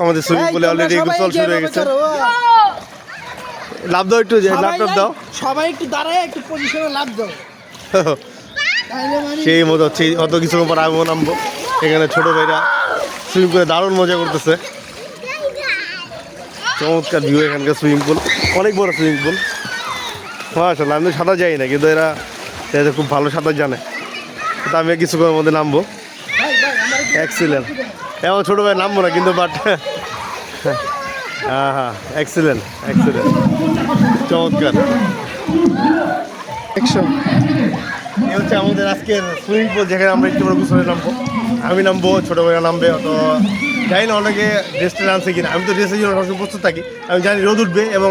আমাদের সুইমিং পুলে অলরেডি গোসল শুরু হয়ে গেছে। লাভ দাও একটু, ল্যাপটপ দাও সবাই একটু দাঁড়ায় একটু পজিশনে লাভ দাও। সেই মতো হচ্ছে। অত কিছু পর আমিও নামবো। এখানে ছোট ভাইরা সুইমিং পুলে দারুণ মজা করতেছে। চমৎকার ভিউ এখানকার সুইমিং পুল, অনেক বড় সুইমিং পুল। মাশাআল্লাহ, আমি সাঁতার যাই না, কিন্তু এরা খুব ভালো সাঁতার জানে। তো আমি কিছুক্ষণের মধ্যে নামবো। এক্সিলেন্ট। এমন ছোটো ভাই নামবো না কিন্তু, বাট হ্যাঁ এক্সিলেন্ট এক্সিলেন্ট, চমৎকার। এই হচ্ছে আমাদের আজকের সুইমিং পুল, যেখানে আমরা একটু গোসলে নামবো। আমি নামবো, ছোটো ভাইরা নামবে। অত জানি না অনেকে ড্রেসটা নামছে কিনা। আমি তো ড্রেসের জন্য সবসময় প্রস্তুত থাকি। আমি জানি রোদ উঠবে এবং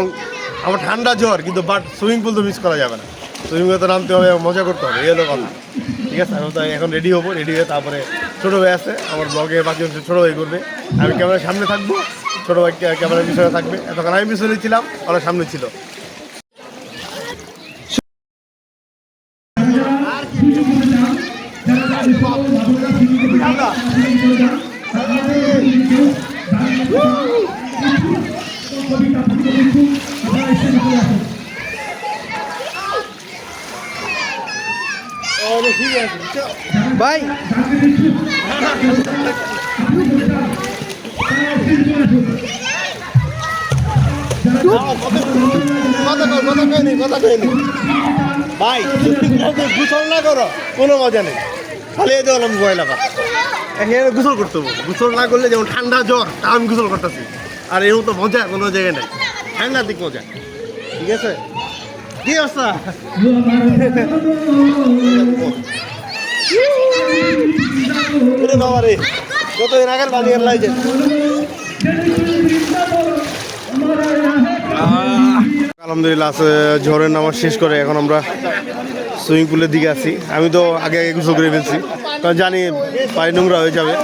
আমার ঠান্ডা জ্বর, কিন্তু বাট সুইমিং পুল তো মিস করা যাবে না। সুইমিং পুলে তো নামতে হবে, মজা করতে হবে, এই হলো কথা। ঠিক আছে, আমি তো এখন রেডি হবো। রেডি হয়ে তারপরে ছোটো ভাই আছে আমার ব্লগে, বাকি হচ্ছে ছোটো ভাই করবে। আমি ক্যামেরার সামনে থাকবো, ছোটো ভাই ক্যামেরার পিছনে থাকবে। এতক্ষণ আমি পিছনে ছিলাম, ওরা সামনে ছিল। ভাই ভাই গোসল না করো, কোনো মজা নেই। খালি এই দেখলাম ভয় লাগা। এখানে গোসল করতে হবে। গোসল না করলে যেমন ঠান্ডা জ্বর, তা আমি গোসল করতেছি। আর এর তো মজা কোনো জায়গায় নেই, সাংঘাতিক মজা। ঠিক আছে, কি অবস্থা? বাবা রে, কতদিন আগের বাড়ি লাইছে। আলহামদুলিল্লাহ, ঝড়ের নামাজ শেষ করে এখন আমরা সুইমিং পুলের দিকে আছি। আমি তো আগে গোসল করে ফেলছি, কারণ জানি পানি নোংরা হয়ে যাবে।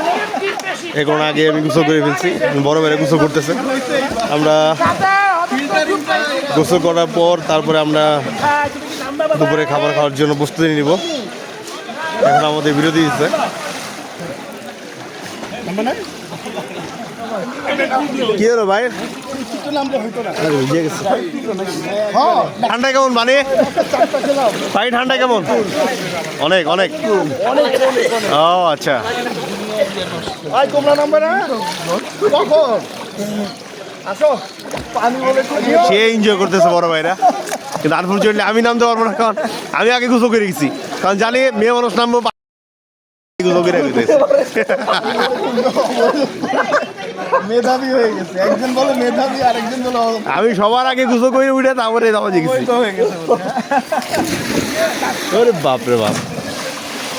এখন আগে আমি গোসল করে ফেলছি। বড় ভাইরা গোসল করতেছে। আমরা গোসল করার পর তারপরে আমরা দুপুরে খাবার খাওয়ার জন্য প্রস্তুতি নিব। এখন আমাদের বিরতি দিচ্ছে। কি হলো ভাই? ঠান্ডা কেমন মানে? ভাই ঠান্ডা কেমন? অনেক অনেক। ও আচ্ছা, সে এনজয় করতেছে বড় ভাইরা। কিন্তু আনফর্চুনেটলি আমি নামতে পারবো না, কারণ আমি আগে গোসল করে গেছি। কারণ জানি মেয়ে মানুষ নামবো, মেধাবী হয়ে গেছে। একজন বলে মেধাবী, আরেকজন বলে আমি সবার আগে গোসল করে উঠে তারপরে নামাজে গেছি। ওরে বাপ রে বাপ,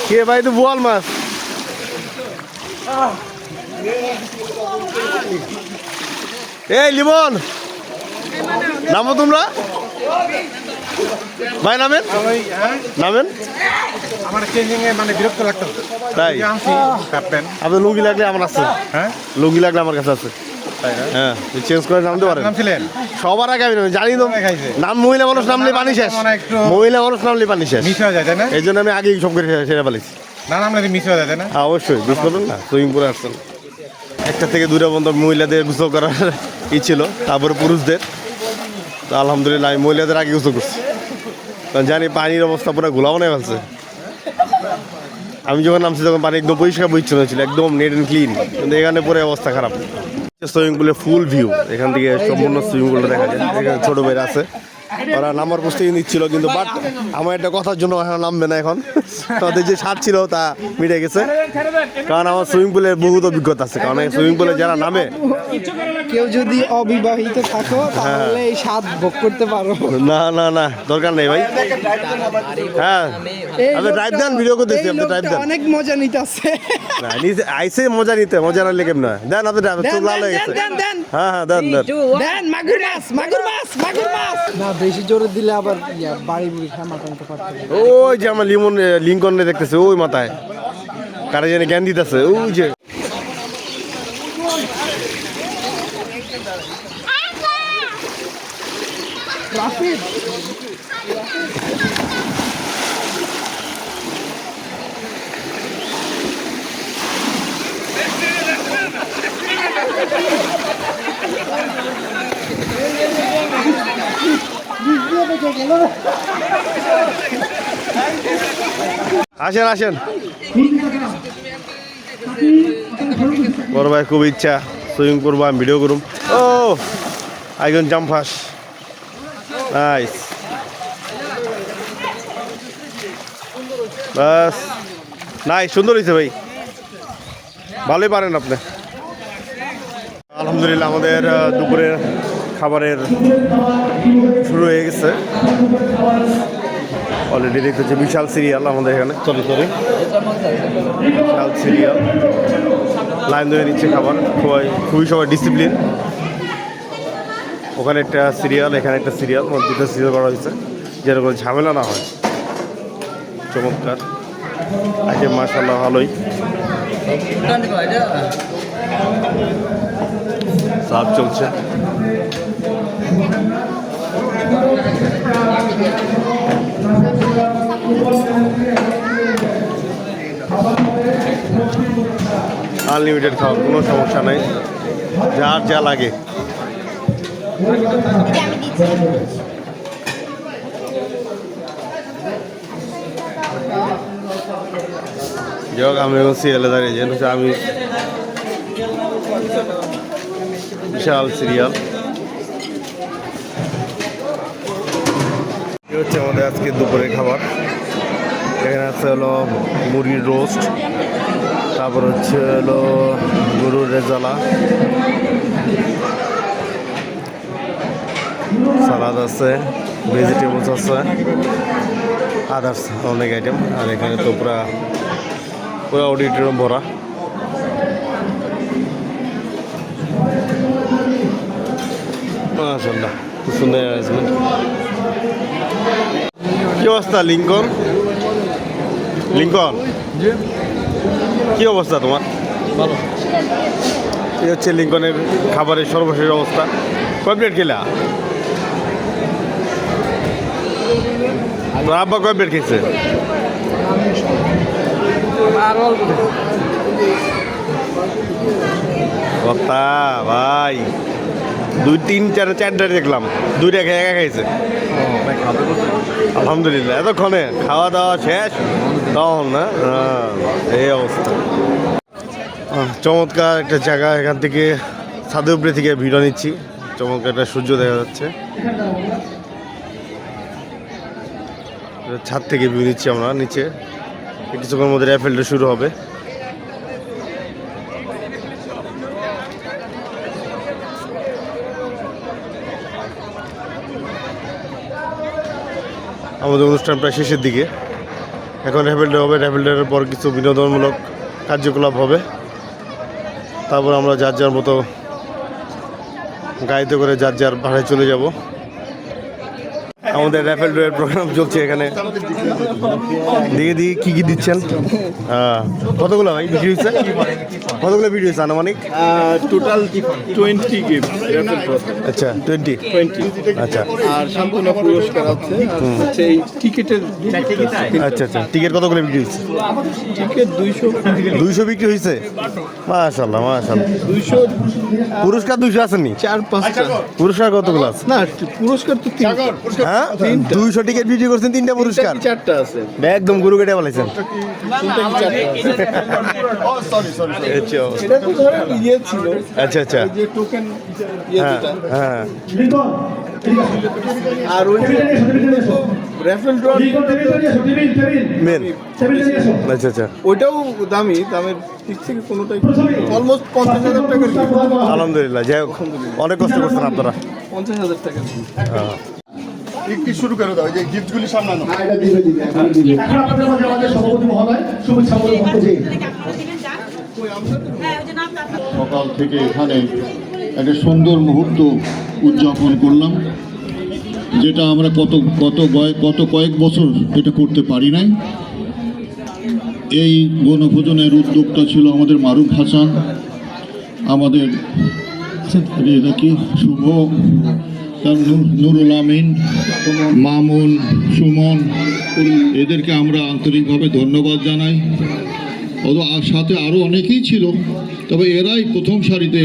কে ভাই? তো বোয়াল মাছ। এই লিমন, নামো তোমরা। ভাই নামেন, নামেন। আমার চেঞ্জিং এ মানে বিরক্ত লাগতো, তাই ক্যাপ্টেন। আপনার লুঙ্গি লাগলে আমার আছে। হ্যাঁ, লুঙ্গি লাগলে আমার কাছে আছে। হ্যাঁ, চেঞ্জ করে নামতে পারেন। নামছিলেন সবার আগে আমি জানি তো। নাম মহিলা মানুষ নামলে পানি শেষ, মহিলা মানুষ নামলে পানি শেষ। মিস হয়ে যায়, তাই না? এই জন্য আমি আগেই সব করে সেরে ফেলেছি। না নামলে মিস হয়ে যায়, তাই না? হ্যাঁ অবশ্যই, বুঝ করবেন না। সুইমিং পুলে আসছেন, একটা থেকে দুইটা বন্ধ মহিলাদের গোসল করার ই ছিল, তারপরে পুরুষদের। তো আলহামদুলিল্লাহ আমি মহিলাদের আগে গোসল করছি, কারণ জানি পানির অবস্থা পুরো ঘোলাও নেই ফেলছে। আমি যখন নামছি তখন পানি একদম পরিষ্কার পরিচ্ছন্ন ছিল, একদম নেট অ্যান্ড ক্লিন। কিন্তু এখানে পরে অবস্থা খারাপ। সুইমিং পুলের ফুল ভিউ, এখান থেকে সম্পূর্ণ সুইমিং পুলটা দেখা যায়। এখানে ছোটো ভাইরা আছে, ওরা নামার প্রস্তুতি নিচ্ছিল, কিন্তু বাট আমার একটা কথার জন্য এখন নামবে না। এখন তাদের যে স্বাদ ছিল তা মিটে গেছে, কারণ আমার সুইমিং পুলের বহুত অভিজ্ঞতা আছে। কারণ সুইমিং পুলে যারা নামে, কেউ যদি অবিবাহিত থাকো তাহলে এই স্বাদ ভোগ করতে পারো। না না না, দরকার নেই ভাই। হ্যাঁ, আপনি ড্রাইভ দেন, ভিডিও করতেছি, আপনি ড্রাইভ দেন। অনেক মজা নিতেছে। আইসে মজা নিতে, মজা না লেগে না দেন। আপনি চোখ লাল হয়ে গেছে। হ্যাঁ হ্যাঁ, দেন দেন দেন। মাগুর মাছ, মাগুর মাছ, মাগুর মাছ। না বেশি জোরে দিলে আবার বাড়ি বুড়ি খামা টানতে পারবে। ওই যে আমার লিঙ্কনে দেখতেছে, ওই মাথায় কারা জানি জ্ঞান দিতেছে, ওই যে। রাফিদ আসেন আসেন, বড় ভাই খুব ইচ্ছা সুইমিং করবো, আমি ভিডিও করুম। ও একজন জাম্প ফাঁস, নাইস। বাস নাই, সুন্দর হয়েছে ভাই, ভালোই পারেন আপনি। আলহামদুলিল্লাহ আমাদের দুপুরের খাবারের শুরু হয়ে গেছে অলরেডি। দেখতেছি বিশাল সিরিয়াল আমাদের এখানে, সরি বিশাল সিরিয়াল, লাইন ধরে নিচ্ছে খাবার, খুবই সবাই ডিসিপ্লিন। ওখানে একটা সিরিয়াল, এখানে একটা সিরিয়াল, দুটো সিরিয়াল করা হয়েছে যেন কোনো ঝামেলা না হয়। চমৎকার আইটেম, মাশাআল্লাহ ভালোই। সার্ভ চলছে। আনলিমিটেড খাওয়ার কোনো সমস্যা নাই, যার যা লাগে। যাই হোক, আমি এখন সিরিয়ালে দাঁড়িয়ে আমি বিশাল সিরিয়াল। এই হচ্ছে আমাদের আজকে দুপুরের খাবার। এখানে আছে হলো মুরগির রোস্ট, তারপর হচ্ছে হলো গরুর রেজালা, সালাদ আছে, ভেজিটেবলস আছে, আদার্স অনেক আইটেম। আর এখানে তো পুরা অডিটোরিয়াম ভরা। মাশাআল্লাহ, খুব সুন্দর অ্যারেঞ্জমেন্ট। কি অবস্থা লিঙ্কন? কি অবস্থা তোমার? ভালো। এই হচ্ছে লিঙ্কনের খাবারের সর্বশেষ অবস্থা। কয় প্লেট খেলা? তোর আব্বা কয় প্লেট খেয়েছে? কথা ভাই, 2 3 4 4টা দেখলাম, 2টা একা খাইছে। আলহামদুলিল্লাহ, এতক্ষণে খাওয়া দাওয়া শেষ তখন না, এই অবস্থা। চমৎকার একটা জায়গা, এখান থেকে ছাদের উপরে থেকে ভিডিও নিচ্ছি। চমৎকার একটা সূর্য দেখা যাচ্ছে, ছাদ থেকে ভিউ নিচ্ছি আমরা নিচে। কিছুক্ষণের মধ্যে র্যাফেলটা শুরু হবে। আমাদের অনুষ্ঠান প্রায় শেষের দিকে, এখন র্যাফেলটা হবে। র্যাফেলটার পর কিছু বিনোদনমূলক কার্যকলাপ হবে, তারপর আমরা যার যার মতো গাড়িতে করে যার যার ভাড়ায় চলে যাব। আমাদের র্যাফেল ড্রয়ের প্রোগ্রাম চলছে এখানে। দেখি কি কি দিচ্ছেন। কতগুলো ভাই বিক্রি হয়েছে? কতগুলো বিক্রি হয়েছে আনুমানিক? Total 20 gift raffle draw. আচ্ছা 20। আচ্ছা, আর সম্পূর্ণ পুরস্কার আছে। আচ্ছা, এই টিকেটের আচ্ছা টিকিট কতগুলো বিক্রি হয়েছে? টিকেট 200 বিক্রি হয়েছে। মাশাআল্লাহ মাশাআল্লাহ। 200 পুরস্কার 200 আসেনি? 4-5টা পুরস্কার কতগুলো আছে? না, পুরস্কার তো 3টা। হ্যাঁ, 200 টিকিট বিক্রি করছেন, 3টা পুরস্কার। 4টা আছে। একদম গুরু কেটে বলেছেন। এটা তো ধরেন ইয়ে ছিল। আচ্ছা আচ্ছা, যে টোকেন ইয়ে হ্যাঁ যেটা। হ্যাঁ। আর ওই যে র্যাফেল ড্র মেন। আচ্ছা আচ্ছা, ওইটাও দামের দিক থেকে কোনোটাই অলমোস্ট 50,000 টাকার gift। আলহামদুলিল্লাহ। যাই হোক, অনেক কষ্ট করছেন আপনারা। 50,000 টাকা। কি শুরু করে দাও, যে গিফটগুলি সামনে আনো। সকাল থেকে এখানে একটা সুন্দর মুহূর্ত উদযাপন করলাম, যেটা আমরা কত কয়েক বছর এটা করতে পারি নাই। এই বনভোজনের উদ্যোগটা ছিল আমাদের মারুফ হাসান, আমাদের এটা কি শুভ, নুরুল আমিন, মামুন, সুমন, এদেরকে আমরা আন্তরিকভাবে ধন্যবাদ জানাই। আর সাথে আরও অনেকেই ছিল, তবে এরাই প্রথম সারিতে।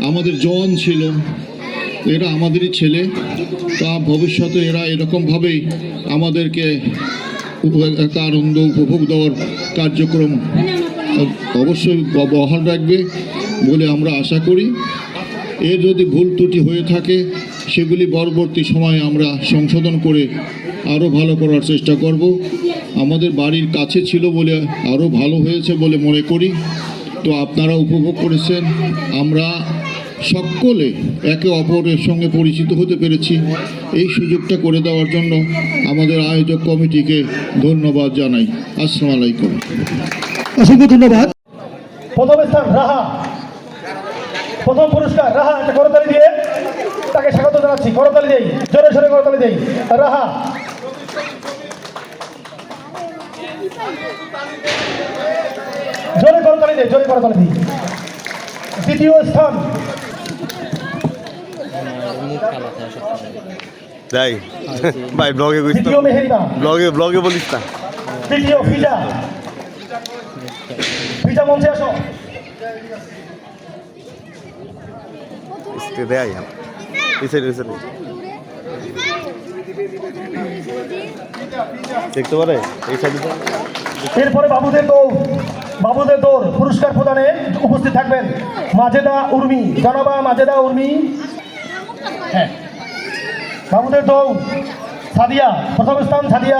আমাদের জন ছিল, এরা আমাদেরই ছেলে, তা ভবিষ্যতে এরা এরকমভাবেই আমাদেরকে একটা আনন্দ উপভোগ দেওয়ার কার্যক্রম অবশ্যই বহাল রাখবে বলে আমরা আশা করি। এর যদি ভুল ত্রুটি হয়ে থাকে সেগুলি পরবর্তী সময়ে আমরা সংশোধন করে আরও ভালো করার চেষ্টা করব। আমাদের বাড়ির কাছে ছিল বলে আরও ভালো হয়েছে বলে মনে করি। তো আপনারা উপভোগ করেছেন, আমরা সকলে একে অপরের সঙ্গে পরিচিত হতে পেরেছি। এই সুযোগটা করে দেওয়ার জন্য আমাদের আয়োজক কমিটিকে ধন্যবাদ জানাই। আসসালামু আলাইকুম। অসংখ্য ধন্যবাদ। প্রথম স্থান রাহা, প্রথম পুরস্কার রাহা। একটা করতালি দিয়ে তাকে স্বাগত জানাচ্ছি। করতালি দেই, জোরে জোরে করতালি দেই। রাহা জোরে করতালি দেই, জোরে করতালি দিই। দ্বিতীয় স্থান যাই ভাই ব্লগে কইস দ্বিতীয় মেহেরিমা, ব্লগে বলিস না। তৃতীয় ফিজা। ফিজা মঞ্চে আসো। দেয় এই সাইড দেখতে পারে এই সাইডে। এরপরে বাবুদের দৌড় পুরস্কার প্রদানে উপস্থিত থাকবেন মাজেদা উর্মি, জনাবা মাজেদা উর্মি। হ্যাঁ, বাবুদের দৌড় সাদিয়া, প্রথম স্থান সাদিয়া,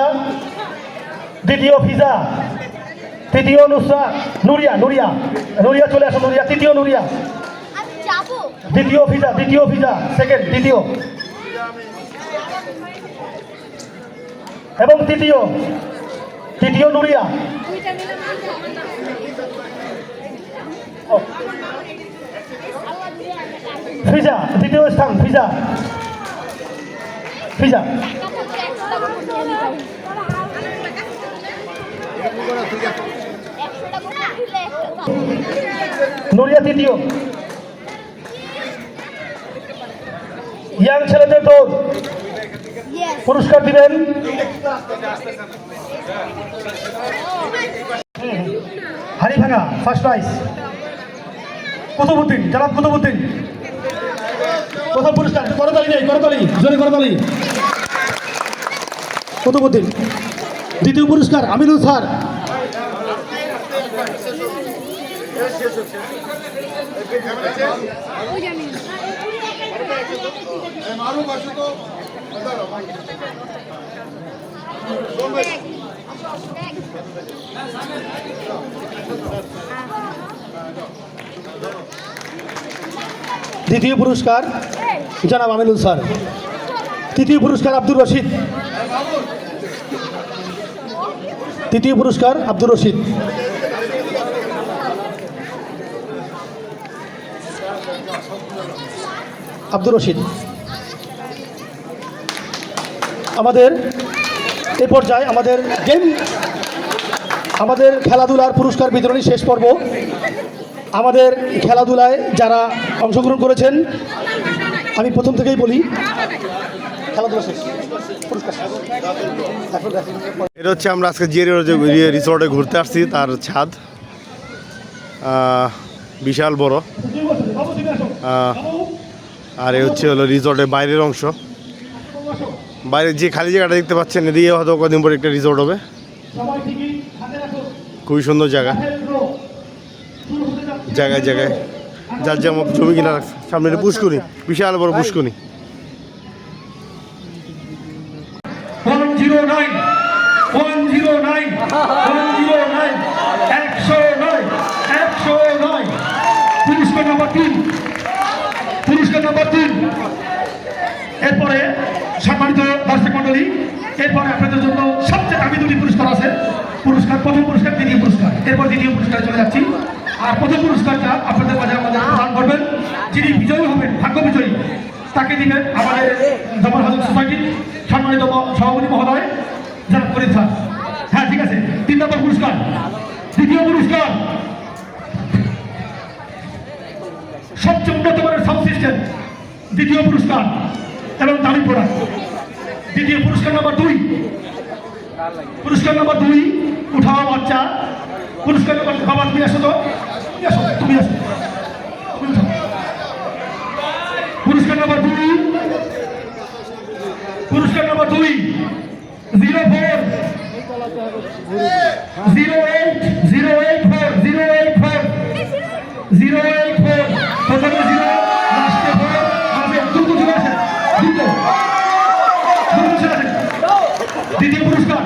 দ্বিতীয় ফিজা, তৃতীয় নুসরা, নুরিয়া চলে আসো নুরিয়া, তৃতীয় নুরিয়া, দ্বিতীয় ফিজা সেকেন্ড, এবং তৃতীয় নুরিয়া। ফিজা দ্বিতীয় স্থান, ফিজা নুরিয়া তৃতীয়। ইয়াং ছেলেদের দৌড় পুরস্কার দিবেন হাড়িভাঙা, ফার্স্ট প্রাইজ কুতুবুদ্দিন, জনাব কুতুবুদ্দিন প্রথম পুরস্কার। করতালি নেই, করতালি জোরে করতালি। কুতুবুদ্দিন। দ্বিতীয় পুরস্কার আমিনুল স্যার। দ্বিতীয় পুরস্কার জনাব আমিনুল স্যার। তৃতীয় পুরস্কার আব্দুর রশিদ। তৃতীয় পুরস্কার আব্দুর রশিদ। আমাদের এ পর্যায়ে আমাদের খেলাধুলার পুরস্কার বিতরণী শেষ পর্ব। আমাদের খেলাধুলায় যারা অংশগ্রহণ করেছেন, আমি প্রথম থেকেই বলি খেলাধুলা শেষ, পুরস্কার শেষ। এটা হচ্ছে আমরা আজকে যে রিসোর্টে ঘুরতে আসছি তার ছাদ, বিশাল বড়। আর এ হচ্ছে হলো রিসোর্টের বাইরের অংশ। বাইরে যে খালি জায়গাটা দেখতে পাচ্ছেন, এদিকে হয়তো কদিন পরে একটা রিসোর্ট হবে। খুবই সুন্দর জায়গা, জায়গায় জায়গায় যার যেমন জমি কিনা রাখছে। সামনে একটা পুষ্করণী, বিশাল বড় পুষ্করণী। 109 109 109 109 109 পুরস্কার নাম্বার 3, পুরস্কার নাম্বার 3। এরপরে সম্মানিত দর্শক মন্ডলী, এরপরে আপনাদের জন্য সবচেয়ে দামি দুটি পুরস্কার আছে। প্রথম পুরস্কার, দ্বিতীয় পুরস্কার। এরপর দ্বিতীয় পুরস্কারে চলে যাচ্ছি। আর প্রথম পুরস্কারটা আপনাদের মাঝে আমাদের প্রদান করবেন যিনি বিজয়ী হবেন, ভাগ্য বিজয়ী, তাকে দিবেন আমাদের জবর হাজর সোসাইটির সম্মানিত সভাপতি মহোদয় যারা ফরিদ স্যার। হ্যাঁ, ঠিক আছে। 3 নম্বর পুরস্কার। দ্বিতীয় পুরস্কার সবচেয়ে উন্নত মানের সাউন্ড সিস্টেম, দ্বিতীয় পুরস্কার, এবং দামি প্রোডাক্ট। দ্বিতীয় পুরস্কার নাম্বার 2, পুরস্কার নাম্বার 2 উঠাও বাচ্চা। পুরস্কার নাম্বার, বাবা তুমি আসো তো, তুমি আসো, তুমি আসো, পুরস্কার নাম্বার 2 2 04 08 084 084 084 প্রথমে 0 লাস্টে 4 মাঝে দ্রুত চলে আসেন দ্রুত চলে আসেন দ্বিতীয় পুরস্কার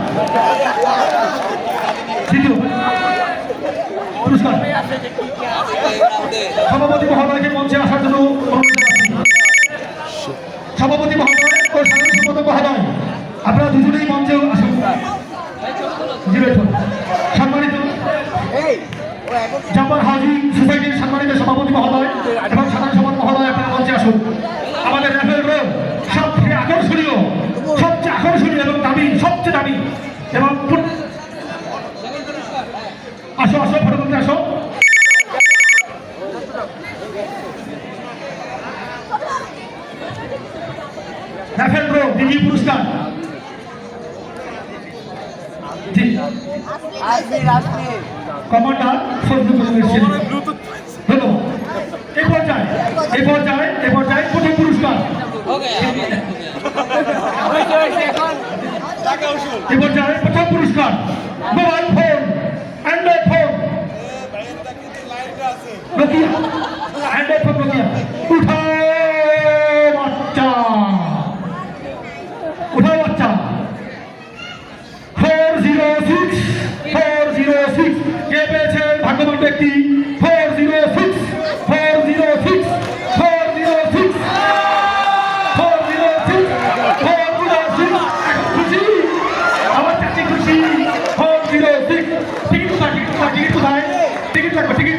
সভাপতি মহোদয়কে মঞ্চে আসার জন্য অনুরোধ জানাচ্ছি। সভাপতি মহোদয় ও সাধারণ সম্পাদক মহোদয় আপনারা দুজনেই মঞ্চে আসুন। জি বেঠুন। সম্মানিত জাপার হাউজিং সোসাইটির সম্মানিত সভাপতি মহোদয় এবং সাধারণ সম্পাদক মহোদয় আপনারা মঞ্চে আসুন। আমাদের র্যাফেল ড্র সবচেয়ে আকর্ষণীয় এবং দামি সবচেয়ে দামি এবং আসো আসো ফটোগ্রাফি আসো। রাফেল ব্রো দ্বিতীয় পুরস্কার কমান্ডার ফজলুল করিম এসেছেন। ধন্যবাদ। এই পর্যায়ে প্রথম পুরস্কার mobile phone Android phone Nokia Android phone Nokia উঠাও বাচ্চা 406 কে পেয়েছেন ভাগ্যবান ব্যক্তি 406 খুশি আমার চাচি খুশি 406 টিকিট কোথায় টিকিট লাগবে টিকিট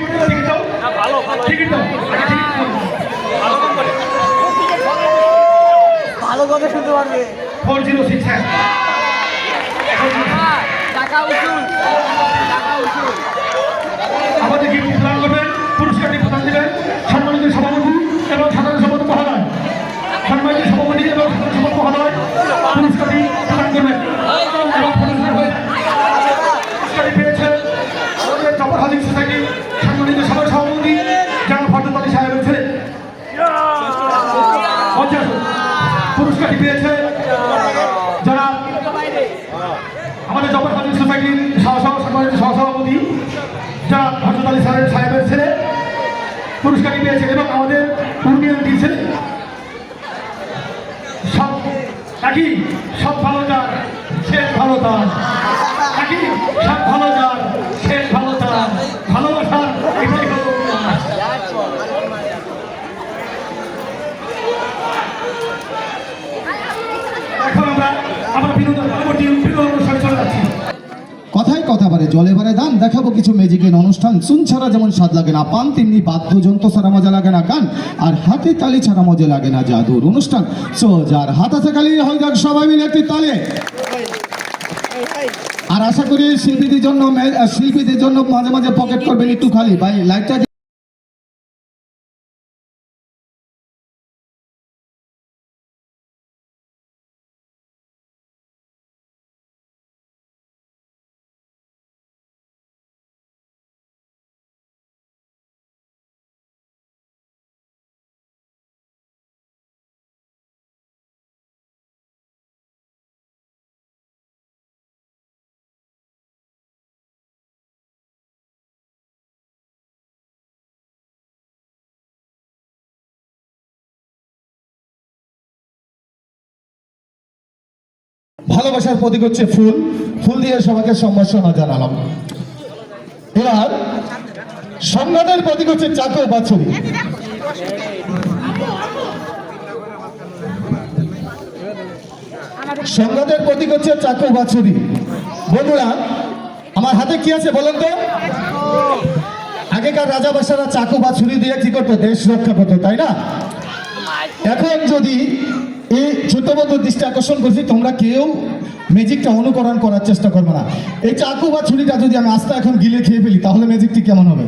দাও টিকিট দাও ভালো কথা শুনতে পারবে 406 হ্যাঁ টাকা উসুল আমাদের গিফট প্রদান করবেন পুরস্কারটি প্রদান দেবেন সম্মানিত সভাপতি এবং সাধারণ সম্পাদক মহোদয় সম্মানিত সভাপতি এবং সাধারণ সম্পাদক মহোদয় পুরস্কারটি প্রদান করবেন এবং পুরস্কারটি পেয়েছেন আমাদের জাপার হাউজিং সোসাইটি সম্মানিত সভার সভাপতি জনাব ফজলুল আলী সাহেবের ছেলে পুরস্কারটি পেয়েছে যারা আমাদের জাপার হাউজিং সোসাইটির সম্মানিত সহসভাপতি যারা ফজলুল আলী সাহেবের ছেলে পুরস্কারটি পেয়েছে এবং আমাদের ইউনিয়ন ছেলে সব একই সব ভালো যার শেষ ভালো তার একই সব ভালো যার শেষ ভালো তার ভালোবাসার এটাই হলো এখন আমরা বিনোদন পরবর্তী বিনোদন অনুষ্ঠানে চলে যাচ্ছি। কথায় কথা বারে জলে বারে দান দেখাবো কিছু ম্যাজিকের অনুষ্ঠান চুন ছাড়া যেমন স্বাদ লাগে না পান তেমনি বাদ্যযন্ত্র ছাড়া মজা লাগে না গান আর হাতে তালি ছাড়া মজা লাগে না জাদুর অনুষ্ঠান সো যার হাত আছে খালি হয়ে যাক সবাই মিলে একটি তালে। আর আশা করি শিল্পীদের জন্য মাঝে মাঝে পকেট করবেন একটু খালি ভাই লাইটটা ভালোবাসার প্রতীক হচ্ছে ফুল ফুল দিয়ে সবাইকে সম্ভাষণা জানালাম। এবার সংঘাতের প্রতীক হচ্ছে চাকর বাছুরি। সংঘাতের প্রতীক হচ্ছে চাকর বাছুরি। বন্ধুরা আমার হাতে কি আছে বলেন তো? আগেকার রাজা বাসারা চাকু বা ছুরি দিয়ে কি করতো? দেশ রক্ষা করতো, তাই না? এখন যদি এই ছোট বন্ধুর দৃষ্টি আকর্ষণ করছি, তোমরা কেউ ম্যাজিকটা অনুকরণ করার চেষ্টা করবে না। এই চাকু বা ছুরিটা যদি আমি আস্তে এখন গিলে খেয়ে ফেলি তাহলে ম্যাজিকটি কেমন হবে?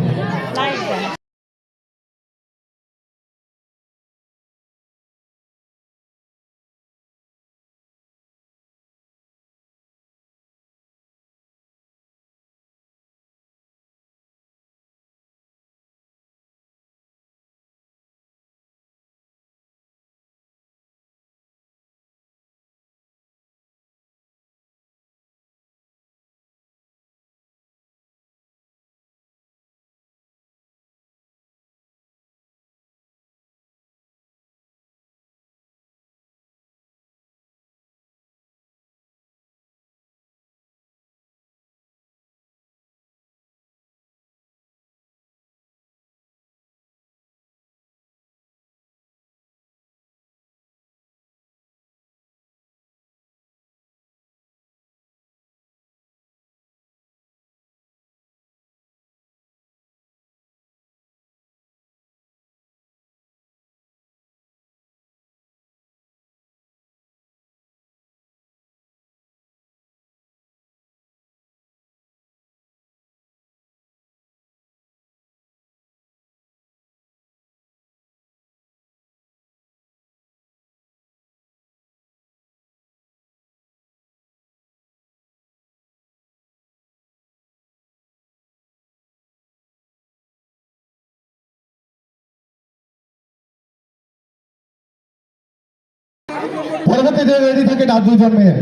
পরবর্তীতে রেডি থাকে আর 2 মেয়ে।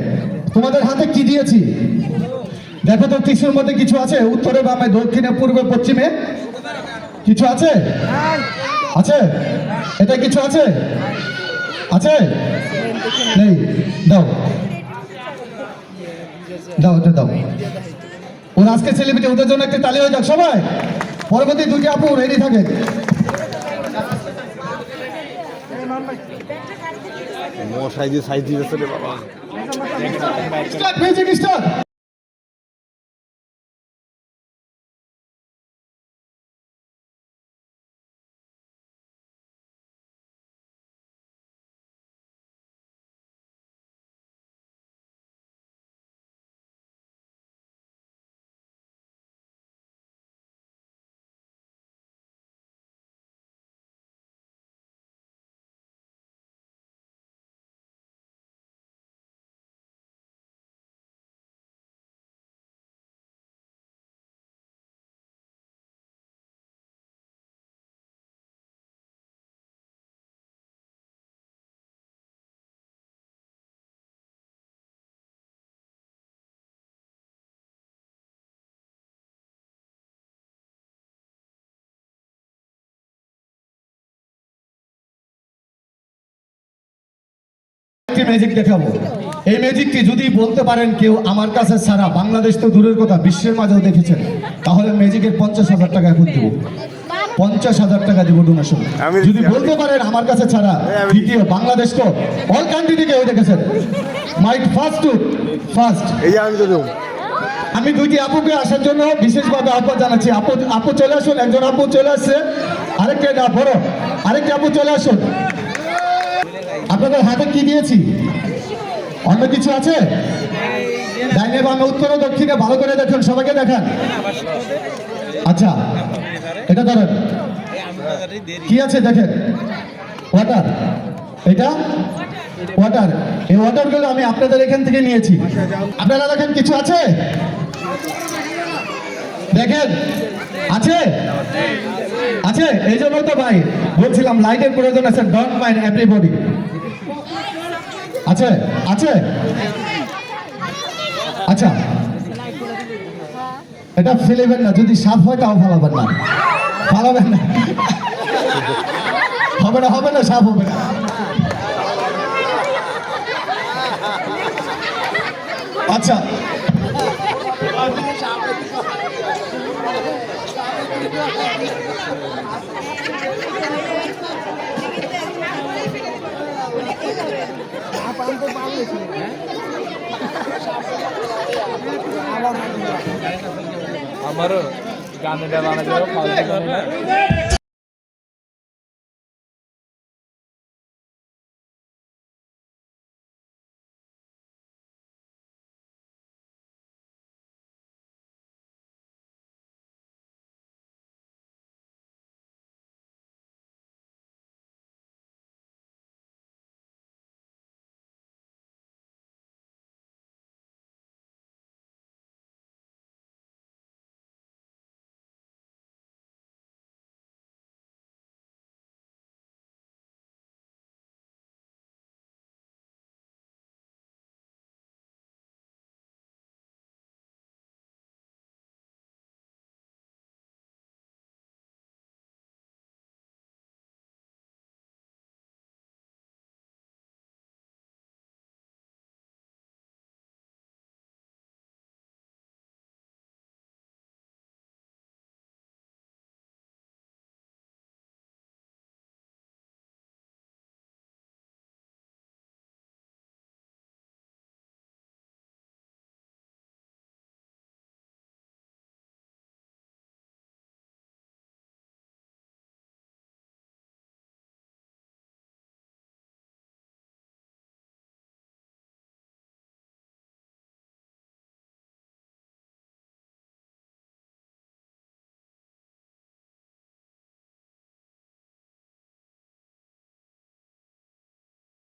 তোমাদের হাতে কি দিয়েছি দেখো তো, টিস্যুর মধ্যে কিছু আছে? উত্তরে, বামে, দক্ষিণে, পূর্বে, পশ্চিমে কিছু আছে? আছে? এটা কিছু আছে? আছে? নেই? দাও দাও, এটা দাও। ওর আজকে সেলিব্রিটি, ওদের জন্য একটা তালি হয়ে যাক সবাই। পরবর্তী 2টি আপু রেডি থাকে। মশাই দিয়ে সাইজ দিয়েছে রে বাবা। Start, music start. ম্যাজিক দেখাবো। এই ম্যাজিকটি যদি বলতে পারেন কেউ আমার কাছে ছাড়া, বাংলাদেশ তো দূরের কথা, বিশ্বের মাঝেও দেখেছেন, তাহলে ম্যাজিকের 50,000 টাকা এখন দেবো। 50,000 টাকা দেবো ডোনেশন। যদি বলতে পারেন আমার কাছে ছাড়া, দ্বিতীয়, বাংলাদেশ তো অল কান্ট্রি থেকে দেখেছেন। মাই ফার্স্ট এই যে আমি তো দেবো। আমি 2টি আপুকে আসার জন্য বিশেষভাবে আহ্বান জানাচ্ছি। আপু চলে আসুন। একজন আপু চলে আসছে, আরেকটা বড় আরেকটা আপু চলে আসুন। আপনাদের হাতে কি দিয়েছি? অন্য কিছু আছে? ডাইনে, বামে, উত্তরে, দক্ষিণে ভালো করে দেখুন, সবাইকে দেখান। আচ্ছা, এটা ধরেন, কি আছে দেখেন। ওয়াটার, এটা ওয়াটার। এই ওয়াটারগুলো আমি আপনাদের এখান থেকে নিয়েছি। আপনারা দেখেন কিছু আছে? দেখেন, আছে? আছে? এই জন্য তো ভাই বলছিলাম লাইটের প্রয়োজন আছে। Don't mind everybody. আছে? আছে? আচ্ছা, এটা ফেলেবেন না। যদি সাপ হয় তাও ফালাবেন না, ফালাবেন না। হবে না, হবে না, সাপ হবে না। আচ্ছা, আমারও গানে দেওয়া